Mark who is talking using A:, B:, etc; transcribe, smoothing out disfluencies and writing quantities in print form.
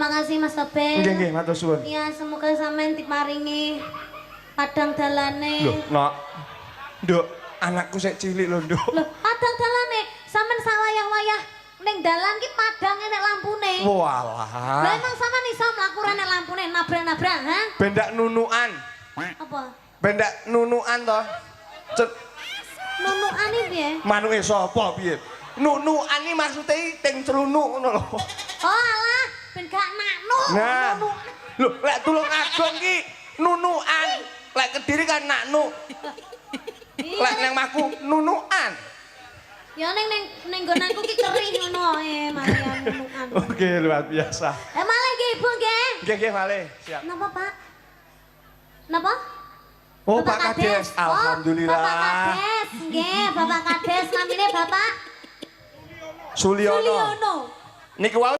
A: Terima kasih Mas Tobel.
B: Nggih, matur suwun.
A: Iya, semoga sampean diparingi padang dalane.
B: Loh, Nok. Nduk, anakku sik cilik lho, Nduk.
A: Loh, padang dalane sampean sawayah-wayah ning dalan ki padang enek lampune.
B: Walah.
A: Lah emang sampean iso mlaku ora enek lampune nabrak-nabrak, ha?
B: Bendak nunukan.
A: Apa?
B: Bendak nunukan to.
A: Nunukan iki piye?
B: Manuke sapa piye? Nunukan iki maksude ting celunuk ngono lho.
A: Oh alah, ben gak naknu.
B: Nah. Lho, lek Tulung Agung ki nunukan. Lek Kediri kan naknu. Lek nang maku nunukan.
A: Ya ning nggonanku ki kerih ngono ae, Marian nunukan.
B: Oke, luar biasa.
A: Malih nggih Ibu nggih.
B: Nggih, malih. Siap.
A: Napa, Pak? Napa?
B: Oh, Pak Kades. Alhamdulillah.
A: Bapak Kades, nggih, Bapak Kades namine Bapak
B: Suliono.
A: Suliono.
B: Niku wae